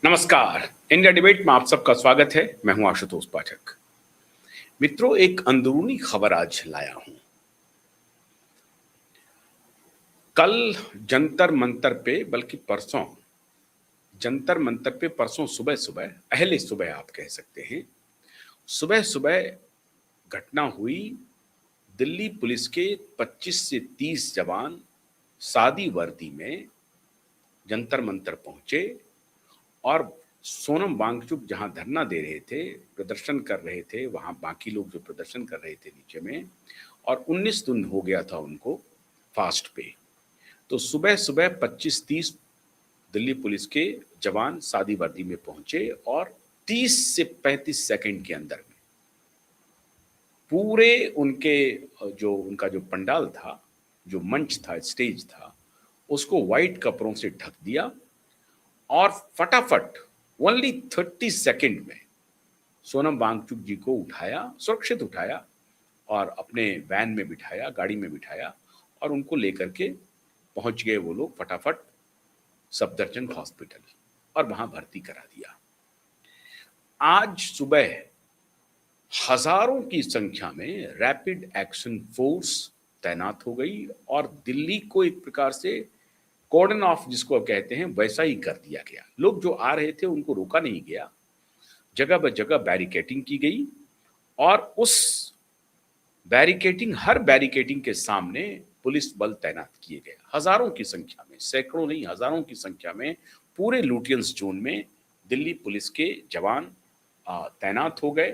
नमस्कार। India debate में आप सबका स्वागत है। मैं हूं आशुतोष पाठक। मित्रों, एक अंदरूनी खबर आज लाया हूं। कल जंतर मंतर पे, बल्कि परसों जंतर मंतर पे, परसों सुबह सुबह, पहले सुबह आप कह सकते हैं, सुबह सुबह घटना हुई। दिल्ली पुलिस के 25 से 30 जवान सादी वर्दी में जंतर मंतर पहुंचे और सोनम वांगचुक जहां धरना दे रहे थे, प्रदर्शन कर रहे थे, वहां बाकी लोग जो प्रदर्शन कर रहे थे नीचे में, और 19 दिन हो गया था उनको फास्ट पे। तो सुबह सुबह 25-30 दिल्ली पुलिस के जवान सादी वर्दी में पहुंचे और 30 से 35 सेकंड के अंदर में पूरे उनके जो उनका जो पंडाल था, जो मंच था, स्टेज था, उसको व्हाइट कपड़ों से ढक दिया और फटाफट ओनली 30 सेकंड में सोनम वांगचुक जी को उठाया, सुरक्षित उठाया और अपने वैन में बिठाया, गाड़ी में बिठाया और उनको लेकर के पहुंच गए वो लोग फटाफट सफदरजंग हॉस्पिटल और वहां भर्ती करा दिया। आज सुबह हजारों की संख्या में रैपिड एक्शन फोर्स तैनात हो गई और दिल्ली को एक प्रकार से कॉर्डन ऑफ जिसको कहते हैं वैसा ही कर दिया गया। लोग जो आ रहे थे उनको रोका नहीं गया, जगह ब जगह बैरिकेटिंग की गई और उस हर बैरिकेटिंग के सामने पुलिस बल तैनात किए गए। हजारों की संख्या में, सैकड़ों नहीं हजारों की संख्या में पूरे लुटियंस जोन में दिल्ली पुलिस के जवान तैनात हो गए,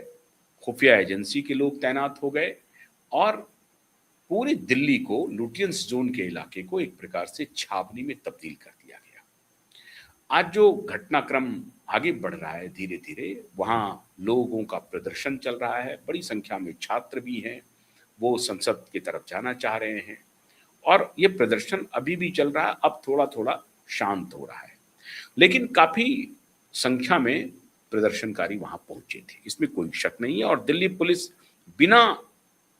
खुफिया एजेंसी के लोग तैनात हो गए और पूरी दिल्ली को, लुटियंस जोन के इलाके को एक प्रकार से छावनी में तब्दील कर दिया गया। आज जो घटनाक्रम आगे बढ़ रहा है धीरे धीरे, वहां लोगों का प्रदर्शन चल रहा है, बड़ी संख्या में छात्र भी हैं, वो संसद की तरफ जाना चाह रहे हैं और ये प्रदर्शन अभी भी चल रहा है। अब थोड़ा थोड़ा शांत हो रहा है, लेकिन काफी संख्या में प्रदर्शनकारी वहां पहुंचे थे, इसमें कोई शक नहीं है। और दिल्ली पुलिस बिना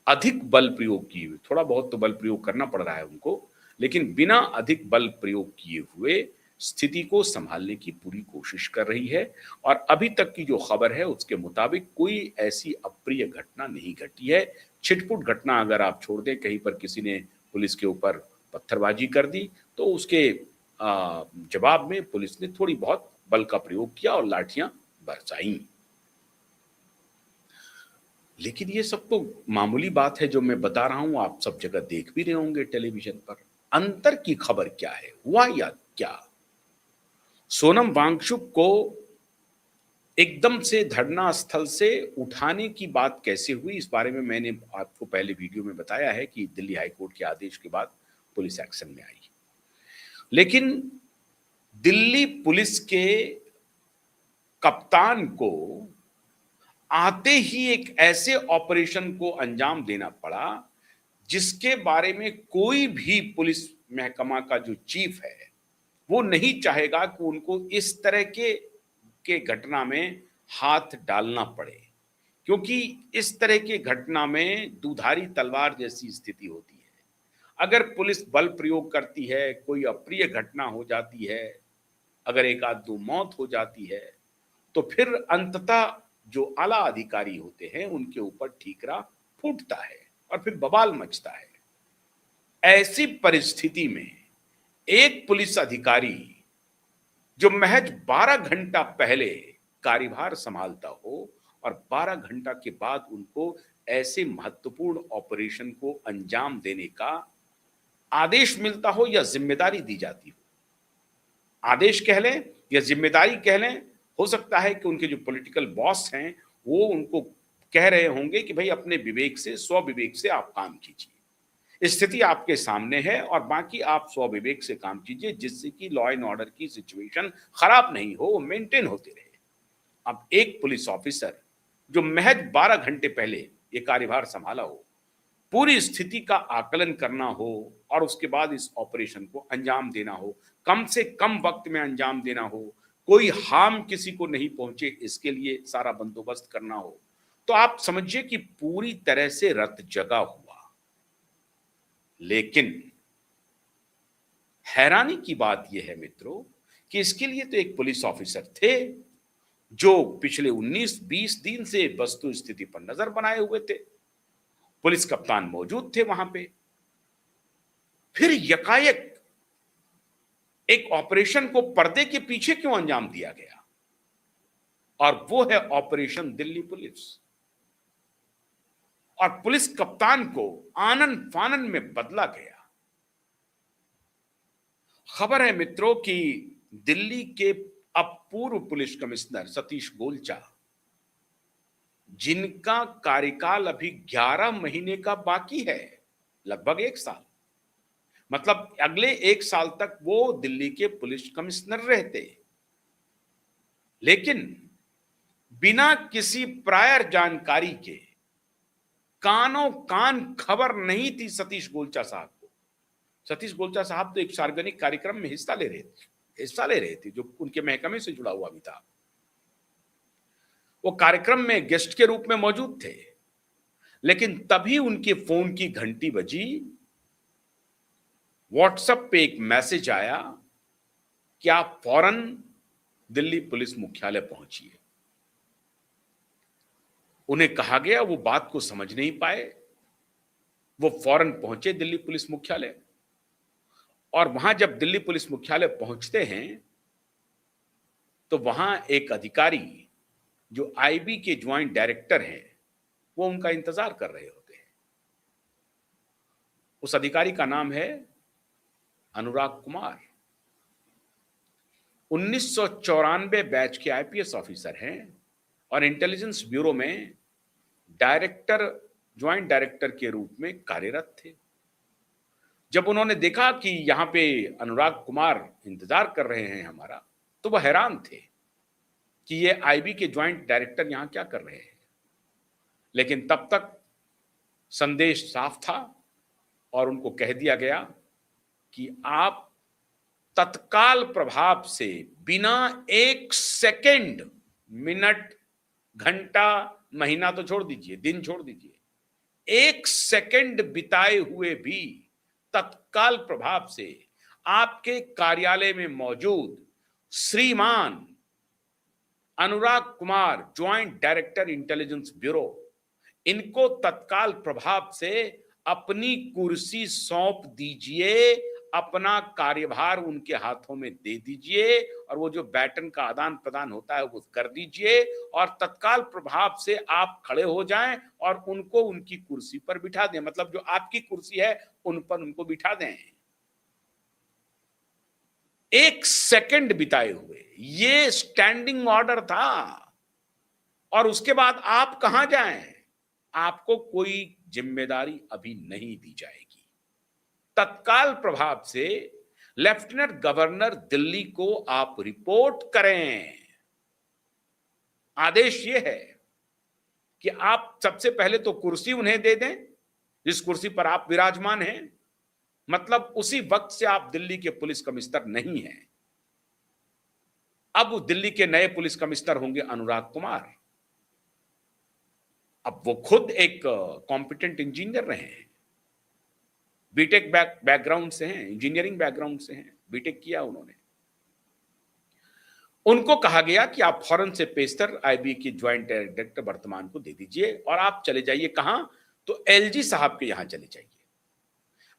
अधिक बल प्रयोग किए हुए, थोड़ा बहुत तो बल प्रयोग करना पड़ रहा है उनको, लेकिन बिना अधिक बल प्रयोग किए हुए स्थिति को संभालने की पूरी कोशिश कर रही है। और अभी तक की जो खबर है उसके मुताबिक कोई ऐसी अप्रिय घटना नहीं घटी है। छिटपुट घटना अगर आप छोड़ दें, कहीं पर किसी ने पुलिस के ऊपर पत्थरबाजी कर दी तो उसके जवाब में पुलिस ने थोड़ी बहुत बल का प्रयोग किया और लाठियां बरसाई। लेकिन ये सब तो मामूली बात है जो मैं बता रहा हूं, आप सब जगह देख भी रहे होंगे टेलीविजन पर। अंतर की खबर क्या है, हुआ या क्या? सोनम वांगचुक को एकदम से धरना स्थल से उठाने की बात कैसे हुई, इस बारे में मैंने आपको पहले वीडियो में बताया है कि दिल्ली हाईकोर्ट के आदेश के बाद पुलिस एक्शन में आई। लेकिन दिल्ली पुलिस के कप्तान को आते ही एक ऐसे ऑपरेशन को अंजाम देना पड़ा जिसके बारे में कोई भी पुलिस महकमा का जो चीफ है वो नहीं चाहेगा कि उनको इस तरह के घटना में हाथ डालना पड़े, क्योंकि इस तरह के घटना में दुधारी तलवार जैसी स्थिति होती है। अगर पुलिस बल प्रयोग करती है, कोई अप्रिय घटना हो जाती है, अगर एक आध दो मौत हो जाती है, तो फिर अंततः जो आला अधिकारी होते हैं उनके ऊपर ठीकरा फूटता है और फिर बवाल मचता है। ऐसी परिस्थिति में एक पुलिस अधिकारी जो महज 12 घंटा पहले कार्यभार संभालता हो और 12 घंटा के बाद उनको ऐसे महत्वपूर्ण ऑपरेशन को अंजाम देने का आदेश मिलता हो या जिम्मेदारी दी जाती हो, आदेश कह लें या जिम्मेदारी कह लें, हो सकता है कि उनके जो पॉलिटिकल बॉस हैं वो उनको कह रहे होंगे कि भाई अपने विवेक से, स्व विवेक से आप काम कीजिए, स्थिति आपके सामने है और बाकी आप स्व विवेक से काम कीजिए जिससे कि लॉ एंड ऑर्डर की सिचुएशन खराब नहीं हो, वो मेंटेन होते रहे। अब एक पुलिस ऑफिसर जो महज 12 घंटे पहले ये कार्यभार संभाला हो, पूरी स्थिति का आकलन करना हो और उसके बाद इस ऑपरेशन को अंजाम देना हो, कम से कम वक्त में अंजाम देना हो, कोई हार्म किसी को नहीं पहुंचे, इसके लिए सारा बंदोबस्त करना हो, तो आप समझिए कि पूरी तरह से रत जगा हुआ। लेकिन हैरानी की बात यह है मित्रों कि इसके लिए तो एक पुलिस ऑफिसर थे जो पिछले 19-20 दिन से वस्तु स्थिति पर नजर बनाए हुए थे। पुलिस कप्तान मौजूद थे वहां पे। फिर यकायक एक ऑपरेशन को पर्दे के पीछे क्यों अंजाम दिया गया? और वो है ऑपरेशन दिल्ली पुलिस। और पुलिस कप्तान को आनन फानन में बदला गया। खबर है मित्रों कि दिल्ली के अब पूर्व पुलिस कमिश्नर सतीश गोलचा, जिनका कार्यकाल अभी 11 महीने का बाकी है, लगभग 1 साल, मतलब अगले 1 साल तक वो दिल्ली के पुलिस कमिश्नर रहते, लेकिन बिना किसी प्रायर जानकारी के कानों कान खबर नहीं थी सतीश गोलचा साहब को। सतीश गोलचा साहब तो एक सार्वजनिक कार्यक्रम में हिस्सा ले रहे थे जो उनके महकमे से जुड़ा हुआ भी था। वो कार्यक्रम में गेस्ट के रूप में मौजूद थे, लेकिन तभी उनके फोन की घंटी बजी। व्हाट्सएप पे एक मैसेज आया कि आप फौरन दिल्ली पुलिस मुख्यालय पहुंचिए। उन्हें कहा गया, वो बात को समझ नहीं पाए। वो फौरन पहुंचे दिल्ली पुलिस मुख्यालय। और वहां जब दिल्ली पुलिस मुख्यालय पहुंचते हैं तो वहां एक अधिकारी जो आईबी के ज्वाइंट डायरेक्टर हैं, वो उनका इंतजार कर रहे होते हैं। उस अधिकारी का नाम है अनुराग कुमार। 1994 बैच के आईपीएस ऑफिसर हैं और इंटेलिजेंस ब्यूरो में ज्वाइंट डायरेक्टर के रूप में कार्यरत थे। जब उन्होंने देखा कि यहां पे अनुराग कुमार इंतजार कर रहे हैं हमारा, तो वह हैरान थे कि ये आईबी के ज्वाइंट डायरेक्टर यहां क्या कर रहे हैं। लेकिन तब तक संदेश साफ था और उनको कह दिया गया कि आप तत्काल प्रभाव से बिना 1 सेकंड, मिनट, घंटा, महीना तो छोड़ दीजिए, दिन छोड़ दीजिए, 1 सेकंड बिताए हुए भी तत्काल प्रभाव से आपके कार्यालय में मौजूद श्रीमान Anurag Kumar, joint director intelligence bureau, इनको तत्काल प्रभाव से अपनी कुर्सी सौंप दीजिए, अपना कार्यभार उनके हाथों में दे दीजिए और वो जो बैटन का आदान प्रदान होता है वो कर दीजिए और तत्काल प्रभाव से आप खड़े हो जाएं और उनको उनकी कुर्सी पर बिठा दें। मतलब जो आपकी कुर्सी है उन पर उनको बिठा दें। 1 सेकंड बिताए हुए ये स्टैंडिंग ऑर्डर था। और उसके बाद आप कहां जाएं? आपको कोई जिम्मेदारी अभी नहीं दी जाएगी। तत्काल प्रभाव से लेफ्टिनेंट गवर्नर दिल्ली को आप रिपोर्ट करें। आदेश यह है कि आप सबसे पहले तो कुर्सी उन्हें दे दें जिस कुर्सी पर आप विराजमान हैं। मतलब उसी वक्त से आप दिल्ली के पुलिस कमिश्नर नहीं हैं। अब दिल्ली के नए पुलिस कमिश्नर होंगे अनुराग कुमार। अब वो खुद एक कॉम्पिटेंट इंजीनियर रहे हैं, बीटेक बैकग्राउंड से हैं, इंजीनियरिंग बैकग्राउंड से हैं, बीटेक किया उन्होंने। उनको कहा गया कि आप फौरन से पेशतर आईबी के ज्वाइंट डायरेक्टर वर्तमान को दे दीजिए और आप चले जाइए कहां? तो एलजी साहब के यहां चले जाइए।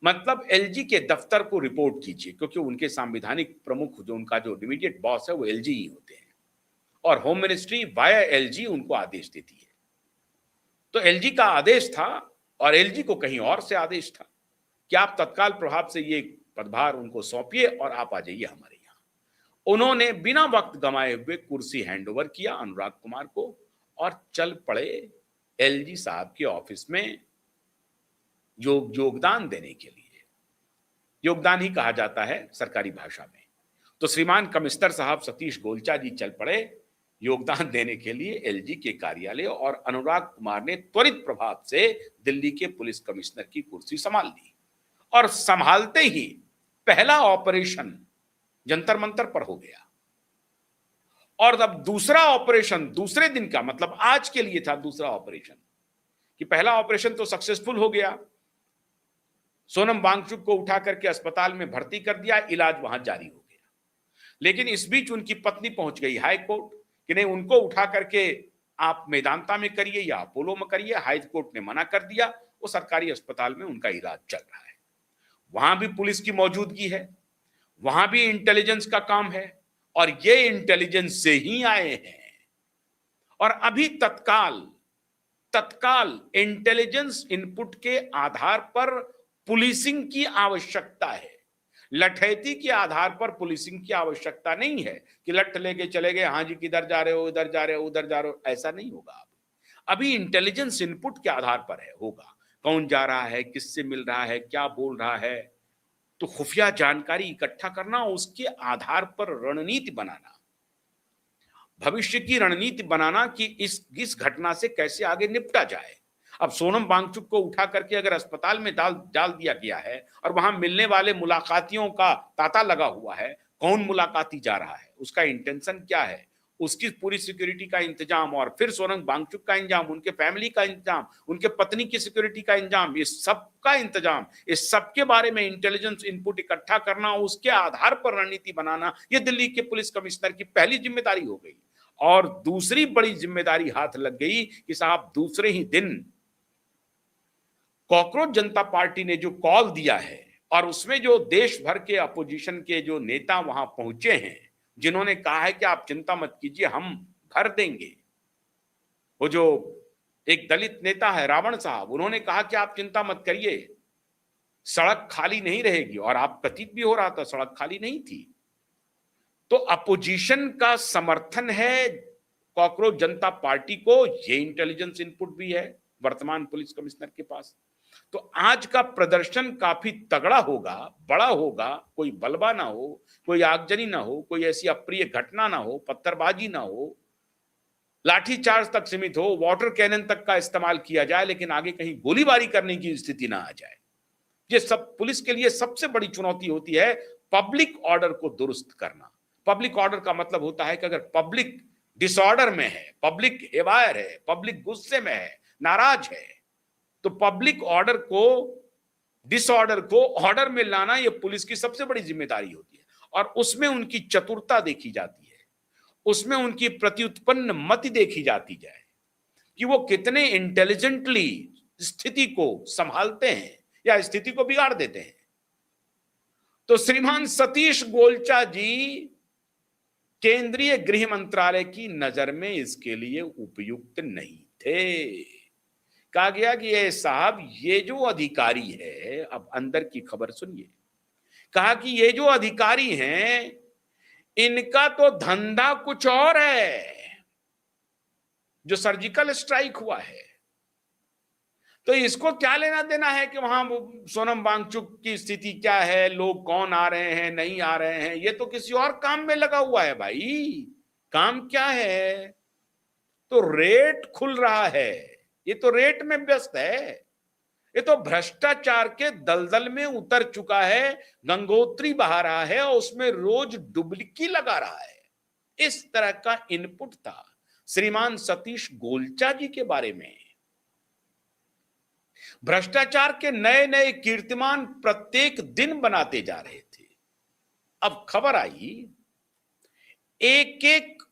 मतलब एलजी के दफ्तर को रिपोर्ट कीजिए, क्योंकि उनके संवैधानिक प्रमुख जो उनका जो इमीडिएट बॉस है वो एलजी ही होते हैं और होम मिनिस्ट्री वाया एलजी उनको आदेश देती है। तो एलजी का आदेश था और एलजी को कहीं और से आदेश था कि आप तत्काल प्रभाव से ये पदभार उनको सौंपिए और आप आ जाइए हमारे यहां। उन्होंने बिना वक्त गंवाए हुए कुर्सी हैंडओवर किया अनुराग कुमार को और चल पड़े एलजी साहब के ऑफिस में योगदान देने के लिए। योगदान ही कहा जाता है सरकारी भाषा में। तो श्रीमान कमिश्नर साहब सतीश गोलचा जी चल पड़े योगदान देने के लिए एलजी के कार्यालय और अनुराग कुमार ने त्वरित प्रभाव से दिल्ली के पुलिस कमिश्नर की कुर्सी संभाल ली। और संभालते ही पहला ऑपरेशन जंतर मंतर पर हो गया और अब दूसरा ऑपरेशन दूसरे दिन का, मतलब आज के लिए था दूसरा ऑपरेशन। कि पहला ऑपरेशन तो सक्सेसफुल हो गया, सोनम वांगचुक को उठा करके अस्पताल में भर्ती कर दिया, इलाज वहां जारी हो गया। लेकिन इस बीच उनकी पत्नी पहुंच गई हाई कोर्ट कि नहीं, उनको उठा करके आप मेदांता में करिए या अपोलो में करिए। हाई कोर्ट ने मना कर दिया। वो सरकारी अस्पताल में उनका इलाज चल रहा है। वहां भी पुलिस की मौजूदगी है, वहां भी इंटेलिजेंस का काम है, और ये इंटेलिजेंस से ही आए हैं। और अभी तत्काल तत्काल इंटेलिजेंस इनपुट के आधार पर पुलिसिंग की आवश्यकता है। लठैती के आधार पर पुलिसिंग की आवश्यकता नहीं है कि लठ लेके चले गए, हाँ जी किधर जा रहे हो, इधर जा रहे हो, उधर जा रहे हो, ऐसा नहीं होगा। अभी इंटेलिजेंस इनपुट के आधार पर है होगा, कौन जा रहा है, किससे मिल रहा है, क्या बोल रहा है। तो खुफिया जानकारी इकट्ठा करना, उसके आधार पर रणनीति बनाना, भविष्य की रणनीति बनाना कि इस घटना से कैसे आगे निपटा जाए। अब सोनम वांगचुक को उठा करके अगर अस्पताल में डाल दिया गया है और वहां मिलने वाले मुलाकातियों का तांता लगा हुआ है, कौन मुलाकाती जा रहा है, उसका इंटेंशन क्या है, उसकी पूरी सिक्योरिटी का इंतजाम, और फिर सोनम वांगचुक का इंतजाम, उनके फैमिली का इंतजाम, उनके पत्नी की सिक्योरिटी का इंतजाम, ये सबका इंतजाम, इस सबके बारे में इंटेलिजेंस इनपुट इकट्ठा करना, उसके आधार पर रणनीति बनाना, ये दिल्ली के पुलिस कमिश्नर की पहली जिम्मेदारी हो गई। और दूसरी बड़ी जिम्मेदारी हाथ लग गई कि साहब दूसरे ही दिन कॉकरोच जनता पार्टी ने जो कॉल दिया है, और उसमें जो देश भर के अपोजिशन के जो नेता वहां पहुंचे हैं, जिन्होंने कहा है कि आप चिंता मत कीजिए, हम भर देंगे। वो जो एक दलित नेता है रावण साहब, उन्होंने कहा कि आप चिंता मत करिए, सड़क खाली नहीं रहेगी, और आप प्रतीत भी हो रहा था सड़क खाली नहीं थी। तो अपोजिशन का समर्थन है कॉकरोच जनता पार्टी को, ये इंटेलिजेंस इनपुट भी है वर्तमान पुलिस कमिश्नर के पास। तो आज का प्रदर्शन काफी तगड़ा होगा, बड़ा होगा, कोई बलवा ना हो, कोई आगजनी ना हो, कोई ऐसी अप्रिय घटना ना हो, पत्थरबाजी ना हो, लाठीचार्ज तक सीमित हो, वाटर कैनन तक का इस्तेमाल किया जाए, लेकिन आगे कहीं गोलीबारी करने की स्थिति ना आ जाए। ये सब पुलिस के लिए सबसे बड़ी चुनौती होती है, पब्लिक ऑर्डर को दुरुस्त करना। पब्लिक ऑर्डर का मतलब होता है कि अगर पब्लिक डिसऑर्डर में है, पब्लिक हेवायर है, पब्लिक गुस्से में है, नाराज है, तो पब्लिक ऑर्डर को, डिसऑर्डर को ऑर्डर में लाना, यह पुलिस की सबसे बड़ी जिम्मेदारी होती है। और उसमें उनकी चतुरता देखी जाती है, उसमें उनकी प्रत्युत्पन्न मति देखी जाती जाए कि वो कितने इंटेलिजेंटली स्थिति को संभालते हैं या स्थिति को बिगाड़ देते हैं। तो श्रीमान सतीश गोलचा जी केंद्रीय गृह मंत्रालय की नजर में इसके लिए उपयुक्त नहीं थे। कहा गया कि ये साहब, ये जो अधिकारी है, अब अंदर की खबर सुनिए, कहा कि ये जो अधिकारी हैं, इनका तो धंधा कुछ और है। जो सर्जिकल स्ट्राइक हुआ है, तो इसको क्या लेना देना है कि वहां सोनम वांगचुक की स्थिति क्या है, लोग कौन आ रहे हैं, नहीं आ रहे हैं, ये तो किसी और काम में लगा हुआ है भाई। काम क्या है? तो रेट खुल रहा है, ये तो रेट में व्यस्त है, ये तो भ्रष्टाचार के दलदल में उतर चुका है, गंगोत्री बहा रहा है और उसमें रोज डुबकी लगा रहा है। इस तरह का इनपुट था श्रीमान सतीश गोलचा जी के बारे में। भ्रष्टाचार के नए नए कीर्तिमान प्रत्येक दिन बनाते जा रहे थे। अब खबर आई, एक एक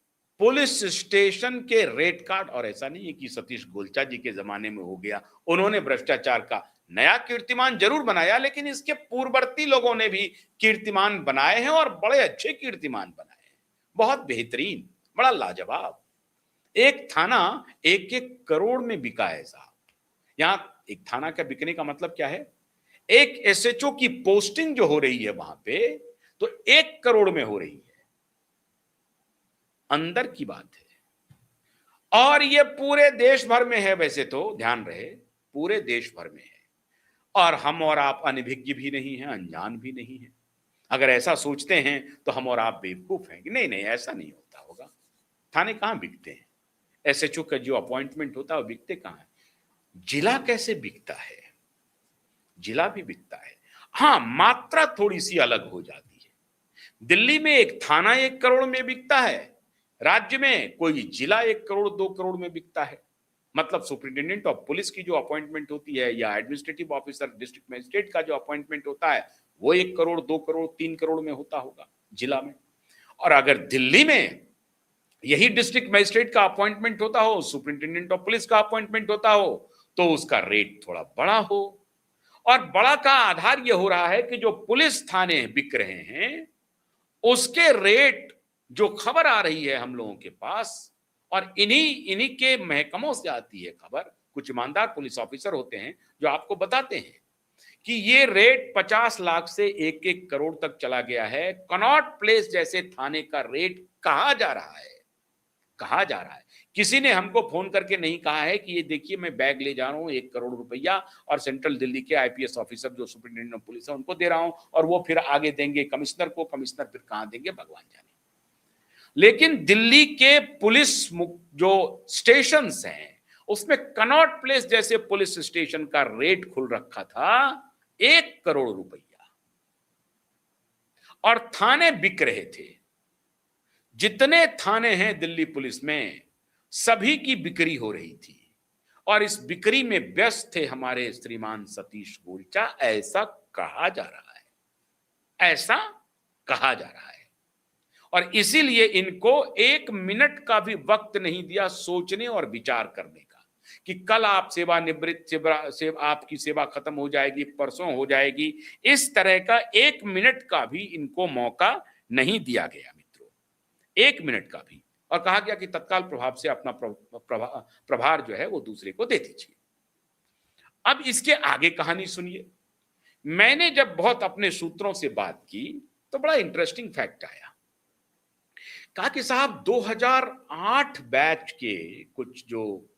पुलिस स्टेशन के रेट कार्ड, और ऐसा नहीं है कि सतीश गोलचा जी के जमाने में हो गया, उन्होंने भ्रष्टाचार का नया कीर्तिमान जरूर बनाया, लेकिन इसके पूर्ववर्ती लोगों ने भी कीर्तिमान बनाए हैं, और बड़े अच्छे कीर्तिमान बनाए हैं, बहुत बेहतरीन, बड़ा लाजवाब। एक थाना 1-1 करोड़ में बिका है साहब। यहां एक थाना का बिकने का मतलब क्या है? एक एसएचओ की पोस्टिंग जो हो रही है वहां पे, तो 1 करोड़ में हो रही है। अंदर की बात है। और ये पूरे देश भर में है, वैसे तो ध्यान रहे, पूरे देश भर में है। और हम और आप अनभिज्ञ भी नहीं है, अनजान भी नहीं है। अगर ऐसा सोचते हैं तो हम और आप बेवकूफ हैं कि नहीं नहीं ऐसा नहीं होता होगा। थाने कहां बिकते हैं? एसएचओ का जो अपॉइंटमेंट होता है वो बिकते कहां है? जिला कैसे बिकता है? जिला भी बिकता है। हां, मात्रा थोड़ी सी अलग हो जाती है। दिल्ली में एक थाना 1 करोड़ में बिकता है, राज्य में कोई जिला 1 करोड़ 2 करोड़ में बिकता है। मतलब सुपरिटेंडेंट ऑफ पुलिस की जो अपॉइंटमेंट होती है, या एडमिनिस्ट्रेटिव ऑफिसर डिस्ट्रिक्ट मजिस्ट्रेट का जो अपॉइंटमेंट होता है, वो 1 करोड़ 2 करोड़ 3 करोड़ में होता होगा जिला में। और अगर दिल्ली में यही डिस्ट्रिक्ट मजिस्ट्रेट का अपॉइंटमेंट होता हो, सुपरिंटेंडेंट ऑफ पुलिस का अपॉइंटमेंट होता हो, तो उसका रेट थोड़ा बड़ा हो। और बड़ा का आधार यह हो रहा है कि जो पुलिस थाने बिक रहे हैं उसके रेट, जो खबर आ रही है हम लोगों के पास, और इन्हीं इन्हीं के महकमों से आती है खबर, कुछ ईमानदार पुलिस ऑफिसर होते हैं जो आपको बताते हैं कि ये रेट 50 लाख से 1-1 करोड़ तक चला गया है। कनॉट प्लेस जैसे थाने का रेट कहा जा रहा है, कहा जा रहा है। किसी ने हमको फोन करके नहीं कहा है कि ये देखिए मैं बैग ले जा रहा हूं 1 करोड़ रुपया और सेंट्रल दिल्ली के आईपीएस ऑफिसर जो सुपरिटेंडेंट ऑफ पुलिस है उनको दे रहा हूं और वो फिर आगे देंगे कमिश्नर को, कमिश्नर फिर कहां देंगे भगवान जाने। लेकिन दिल्ली के पुलिस जो स्टेशन हैं उसमें कनॉट प्लेस जैसे पुलिस स्टेशन का रेट खुल रखा था 1 करोड़ रुपया, और थाने बिक रहे थे। जितने थाने हैं दिल्ली पुलिस में सभी की बिक्री हो रही थी, और इस बिक्री में व्यस्त थे हमारे श्रीमान सतीश गोलचा, ऐसा कहा जा रहा है, ऐसा कहा जा रहा है। और इसीलिए इनको 1 मिनट का भी वक्त नहीं दिया सोचने और विचार करने का कि कल आप सेवानिवृत्त आपकी सेवा खत्म हो जाएगी, परसों हो जाएगी। इस तरह का 1 मिनट का भी इनको मौका नहीं दिया गया मित्रों, 1 मिनट का भी। और कहा गया कि तत्काल प्रभाव से अपना प्रभार जो है वो दूसरे को दे दीजिए। अब इसके आगे कहानी सुनिए। मैंने जब बहुत अपने सूत्रों से बात की तो बड़ा इंटरेस्टिंग फैक्ट आया। कहा कि साहब 2008 बैच के कुछ जो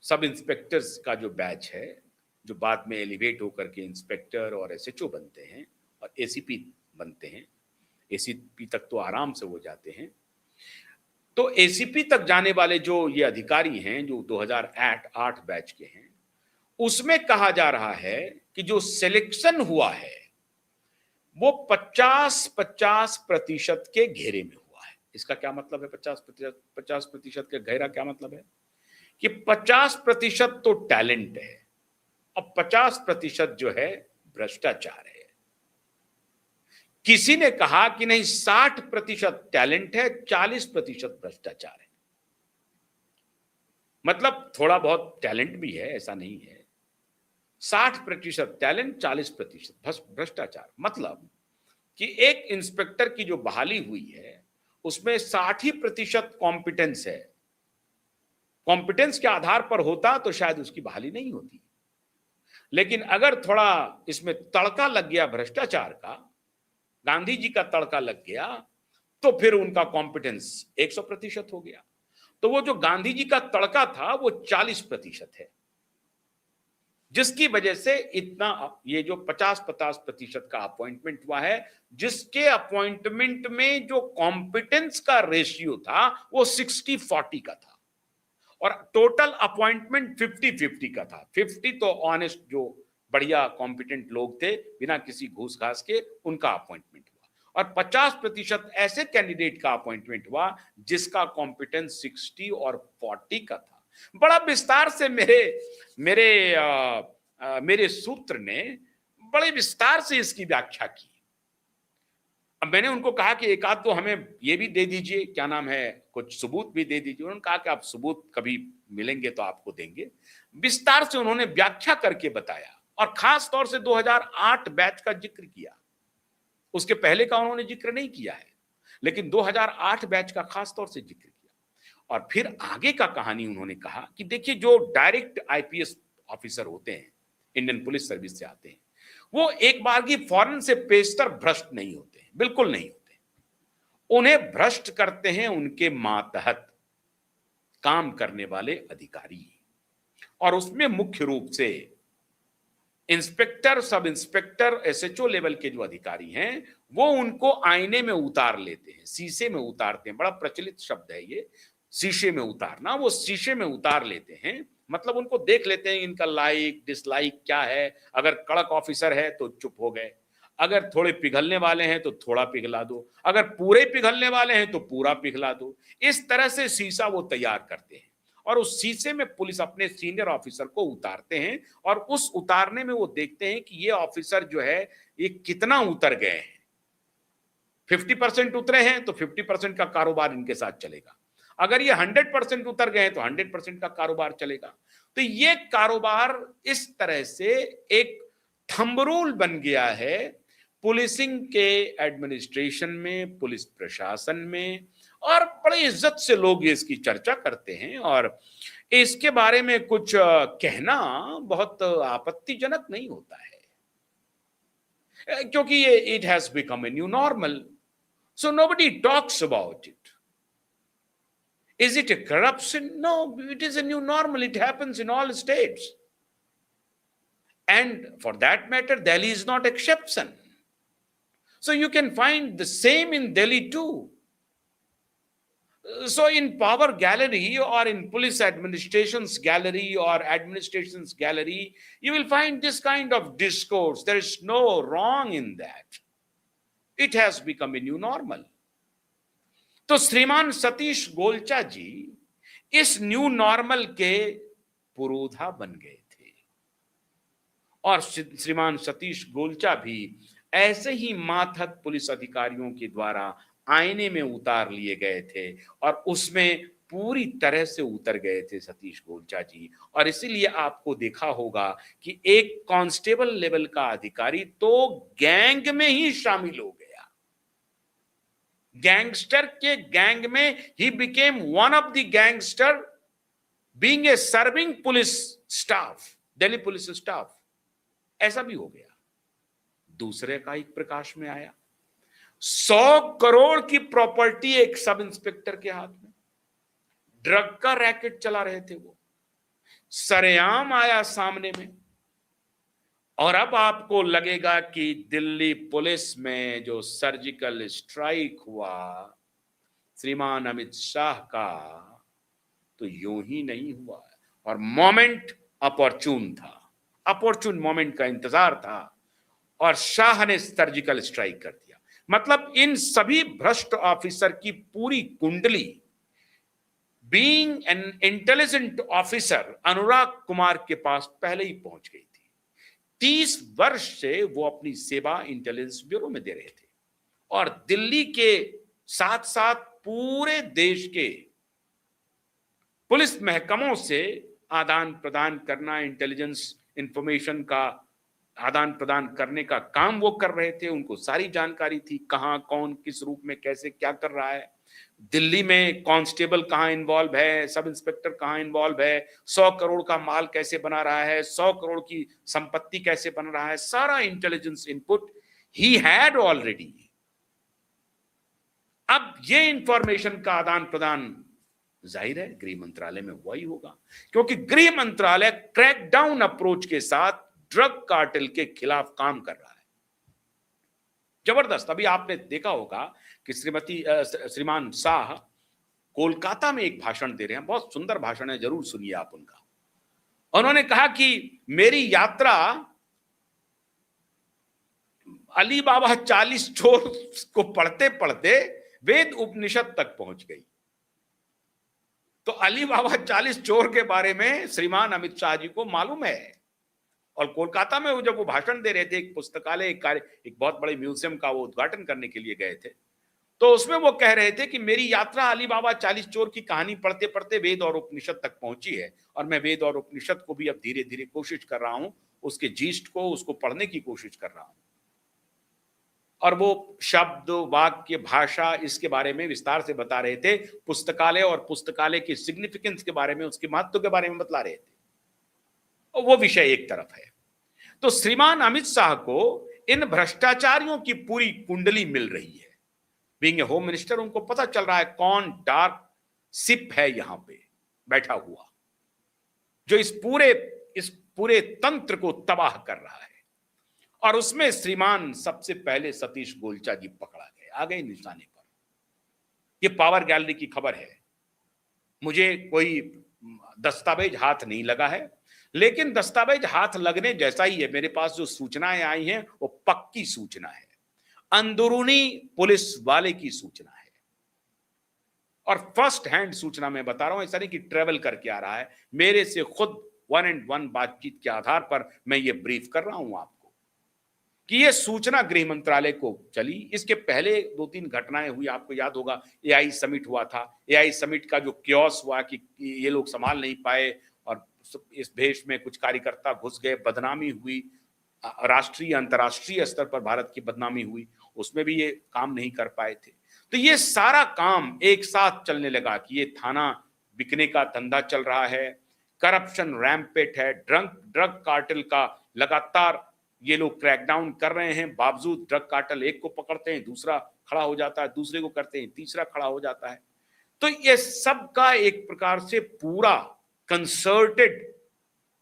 सब इंस्पेक्टर्स का जो बैच है, जो बाद में एलिवेट होकर के इंस्पेक्टर और एसएचओ बनते हैं और एसीपी बनते हैं, एसीपी तक तो आराम से हो जाते हैं, तो एसीपी तक जाने वाले जो ये अधिकारी हैं जो 2008 बैच के हैं, उसमें कहा जा रहा है कि जो सिलेक्शन हुआ है वो 50-50% के घेरे में हुआ है। इसका क्या मतलब है? 50% के घेरा क्या मतलब है कि 50% तो टैलेंट है और 50% जो है भ्रष्टाचार है। किसी ने कहा कि नहीं 60% टैलेंट है, 40% भ्रष्टाचार है। मतलब थोड़ा बहुत टैलेंट भी है, ऐसा नहीं है। 60% टैलेंट, 40% भ्रष्टाचार। मतलब कि एक इंस्पेक्टर की जो बहाली हुई है उसमें 60% कॉम्पिटेंस है। कॉम्पिटेंस के आधार पर होता तो शायद उसकी बहाली नहीं होती, लेकिन अगर थोड़ा इसमें तड़का लग गया भ्रष्टाचार का, गांधी जी का तड़का लग गया, तो फिर उनका कॉम्पिटेंस 100% हो गया। तो वो जो गांधी जी का तड़का था वो 40% है, जिसकी वजह से इतना ये जो 50-50% का अपॉइंटमेंट हुआ है, जिसके अपॉइंटमेंट में जो कॉम्पिटेंस का रेशियो था वो 60-40 का था और टोटल अपॉइंटमेंट 50-50 का था। 50 तो ऑनेस्ट जो बढ़िया कॉम्पिटेंट लोग थे बिना किसी घूस घास के, उनका अपॉइंटमेंट हुआ, और 50% ऐसे कैंडिडेट का अपॉइंटमेंट हुआ जिसका कॉम्पिटेंस 60 और 40 का था। बड़ा विस्तार से मेरे सूत्र ने बड़े विस्तार से इसकी व्याख्या की। अब मैंने उनको कहा कि एक आध तो हमें ये भी दे दीजिए, क्या नाम है, कुछ सबूत भी दे दीजिए। उन्होंने कहा कि आप सबूत कभी मिलेंगे तो आपको देंगे। विस्तार से उन्होंने व्याख्या करके बताया और खास तौर से 2008 बैच का जिक्र किया। उसके पहले का उन्होंने जिक्र नहीं किया है, लेकिन 2008 बैच का खास तौर से जिक्र किया। और फिर आगे का कहानी उन्होंने कहा कि देखिए जो डायरेक्ट आईपीएस ऑफिसर होते हैं, इंडियन पुलिस सर्विस से आते हैं, वो एक बार की फौरन से पेशतर भ्रष्ट नहीं होते, बिल्कुल नहीं होते। उन्हें भ्रष्ट करते हैं उनके मातहत काम करने वाले अधिकारी, और उसमें मुख्य रूप से inspector, sub inspector, SHO level के जो अधिकारी हैं वो उनको आईने में उतार लेते हैं, शीशे में उतारते हैं। बड़ा प्रचलित शब्द है ये, शीशे में उतारना। वो शीशे में उतार लेते हैं, मतलब उनको देख लेते हैं इनका लाइक डिसलाइक क्या है। अगर कड़क ऑफिसर है तो चुप हो गए, अगर थोड़े पिघलने वाले हैं तो थोड़ा पिघला दो, अगर पूरे पिघलने वाले हैं तो पूरा पिघला दो। इस तरह से शीशा वो तैयार करते हैं और उस शीशे में पुलिस अपने सीनियर ऑफिसर को उतारते हैं और उस उतारने में वो देखते हैं कि ये ऑफिसर जो है ये कितना उतर गए हैं। 50% उतरे हैं तो 50% का कारोबार इनके साथ चलेगा। अगर ये 100% उतर गए तो 100% का कारोबार चलेगा। तो ये कारोबार इस तरह से एक थंब रूल बन गया है पुलिसिंग के एडमिनिस्ट्रेशन में, पुलिस प्रशासन में, और बड़ी इज्जत से लोग ये इसकी चर्चा करते हैं और इसके बारे में कुछ कहना बहुत आपत्तिजनक नहीं होता है, क्योंकि ये it has become a new normal, so nobody talks about it. Is it a corruption? No, it is a new normal. It happens in all states. And for that matter, Delhi is not exception. So you can find the same in Delhi too. So in power gallery or in police administration's gallery or administration's gallery, you will find this kind of discourse. There is no wrong in that. It has become a new normal. तो श्रीमान सतीश गोलचा जी इस new normal के पुरोधा बन गए थे और श्रीमान सतीश गोलचा भी ऐसे ही माथक पुलिस अधिकारियों के द्वारा आईने में उतार लिए गए थे और उसमें पूरी तरह से उतर गए थे सतीश गोलचा जी। और इसीलिए आपको देखा होगा कि एक कांस्टेबल लेवल का अधिकारी तो गैंग में ही शामिल हो गया, गैंगस्टर के गैंग में he became one of the gangster being a serving police staff, Delhi police staff. ऐसा भी हो गया। दूसरे का एक प्रकाश में आया, 100 करोड़ की प्रॉपर्टी एक सब इंस्पेक्टर के हाथ में, ड्रग का रैकेट चला रहे थे वो, सरेआम आया सामने में। और अब आपको लगेगा कि दिल्ली पुलिस में जो सर्जिकल स्ट्राइक हुआ श्रीमान अमित शाह का, तो यूं ही नहीं हुआ और मोमेंट अपॉर्चून था, अपॉर्चून मोमेंट का इंतजार था और शाह ने सर्जिकल स्ट्राइक कर दिया। मतलब इन सभी भ्रष्ट ऑफिसर की पूरी कुंडली, बीइंग एन इंटेलिजेंट ऑफिसर, अनुराग कुमार के पास पहले ही पहुंच गई थी। 30 वर्ष से वो अपनी सेवा इंटेलिजेंस ब्यूरो में दे रहे थे और दिल्ली के साथ साथ पूरे देश के पुलिस महकमों से आदान प्रदान करना, इंटेलिजेंस इंफॉर्मेशन का आदान प्रदान करने का काम वो कर रहे थे। उनको सारी जानकारी थी, कहां कौन किस रूप में कैसे क्या कर रहा है, दिल्ली में कांस्टेबल कहां इन्वॉल्व है, सब इंस्पेक्टर कहां इन्वॉल्व है, 100 करोड़ का माल कैसे बना रहा है, 100 करोड़ की संपत्ति कैसे बन रहा है, सारा intelligence input he had already. अब ये इंफॉर्मेशन का आदान प्रदान जाहिर है गृह मंत्रालय में हुआ ही होगा, क्योंकि गृह मंत्रालय क्रैकडाउन अप्रोच के साथ ड्रग कार्टेल के खिलाफ काम कर रहा है जबरदस्त। अभी आपने देखा होगा कि श्रीमान शाह कोलकाता में एक भाषण दे रहे हैं, बहुत सुंदर भाषण है, जरूर सुनिए आप उनका। उन्होंने कहा कि मेरी यात्रा अली बाबा 40 चोर को पढ़ते पढ़ते वेद उपनिषद तक पहुंच गई। तो अली बाबा 40 चोर के बारे में श्रीमान अमित शाह जी को मालूम है। और कोलकाता में वो जब वो भाषण दे रहे थे, एक पुस्तकालय एक बहुत बड़े म्यूजियम का वो उद्घाटन करने के लिए गए थे, तो उसमें वो कह रहे थे कि मेरी यात्रा अली बाबा 40 चोर की कहानी पढ़ते पढ़ते वेद और उपनिषद तक पहुंची है और मैं वेद और उपनिषद को भी अब धीरे धीरे कोशिश कर रहा हूं, उसके जीस्ट को, उसको पढ़ने की कोशिश कर रहा हूं। और वो शब्द, वाक्य, भाषा, इसके बारे में विस्तार से बता रहे थे, पुस्तकालय और पुस्तकालय की सिग्निफिकेंस के बारे में, उसके महत्व के बारे में बतला रहे थे। और वो विषय एक तरफ है। तो श्रीमान अमित शाह को इन भ्रष्टाचारियों की पूरी कुंडली मिल रही है। बीइंग ए होम मिनिस्टर उनको पता चल रहा है कौन डार्क सिप है यहां पे बैठा हुआ, जो इस पूरे तंत्र को तबाह कर रहा है। और उसमें श्रीमान सबसे पहले सतीश गोलचा जी पकड़ा गए, आ गए निशाने पर। ये पावर गैलरी की खबर है, मुझे कोई दस्तावेज हाथ नहीं लगा है, लेकिन दस्तावेज हाथ लगने जैसा ही है। मेरे पास जो सूचनाएं आई हैं वो पक्की सूचना है, अंदरूनी पुलिस वाले की सूचना है और फर्स्ट हैंड सूचना मैं बता रहा हूं, ऐसा नहीं कि ट्रेवल करके आ रहा है, मेरे से खुद 1-on-1 बातचीत के आधार पर मैं ये ब्रीफ कर रहा हूं आपको कि ये सूचना गृह मंत्रालय को चली। इसके पहले 2-3 घटनाएं हुई, आपको याद होगा एआई समिट हुआ था। एआई समिट का जो कियोस्क हुआ कि ये लोग संभाल नहीं पाए और इस भेष में कुछ कार्यकर्ता घुस गए, बदनामी हुई, राष्ट्रीय अंतर्राष्ट्रीय स्तर पर भारत की बदनामी हुई, उसमें भी ये काम नहीं कर पाए थे। तो ये सारा काम एक साथ चलने लगा कि ये थाना बिकने का धंधा चल रहा है, करप्शन रैम्पेट है, ड्रग कार्टेल का लगातार ये लोग क्रैकडाउन कर रहे हैं, बावजूद ड्रग कार्टेल एक को पकड़ते हैं, दूसरा खड़ा हो जाता है, दूसरे को करते हैं, तीसरा खड़ा हो जाता है। तो ये सब का एक प्रकार से पूरा कंसर्टेड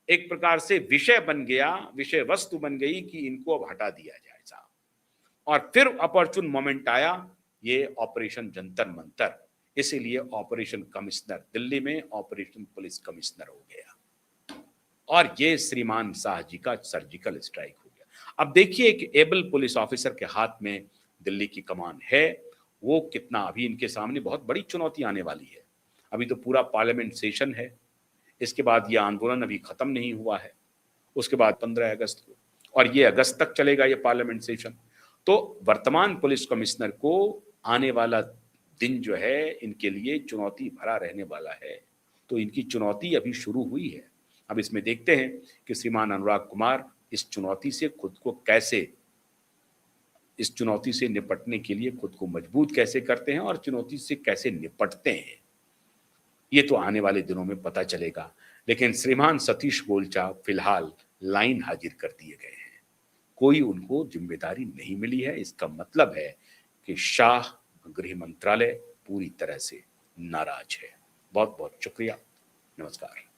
एक प्रकार से विषय बन गया, विषय वस्तु बन गई कि इनको अब हटा दिया जाए साहब। और फिर अपॉर्चुन मोमेंट आया, ये ऑपरेशन जंतर मंतर, इसीलिए ऑपरेशन कमिश्नर, दिल्ली में ऑपरेशन पुलिस कमिश्नर हो गया और ये श्रीमान शाह जी का सर्जिकल स्ट्राइक हो गया। अब देखिए एक एबल पुलिस ऑफिसर के हाथ में दिल्ली की कमान है, वो कितना, अभी इनके सामने बहुत बड़ी चुनौती आने वाली है। अभी तो पूरा पार्लियामेंट सेशन है, इसके बाद ये आंदोलन अभी खत्म नहीं हुआ है, उसके बाद 15 अगस्त को, और ये अगस्त तक चलेगा ये पार्लियामेंट सेशन। तो वर्तमान पुलिस कमिश्नर को आने वाला दिन जो है इनके लिए चुनौती भरा रहने वाला है। तो इनकी चुनौती अभी शुरू हुई है। अब इसमें देखते हैं कि श्रीमान अनुराग कुमार इस चुनौती से खुद को कैसे, इस चुनौती से निपटने के लिए खुद को मजबूत कैसे करते हैं और चुनौती से कैसे निपटते हैं, ये तो आने वाले दिनों में पता चलेगा। लेकिन श्रीमान सतीश गोलचा फिलहाल लाइन हाजिर कर दिए गए हैं, कोई उनको जिम्मेदारी नहीं मिली है। इसका मतलब है कि शाह गृह मंत्रालय पूरी तरह से नाराज है। बहुत बहुत शुक्रिया, नमस्कार।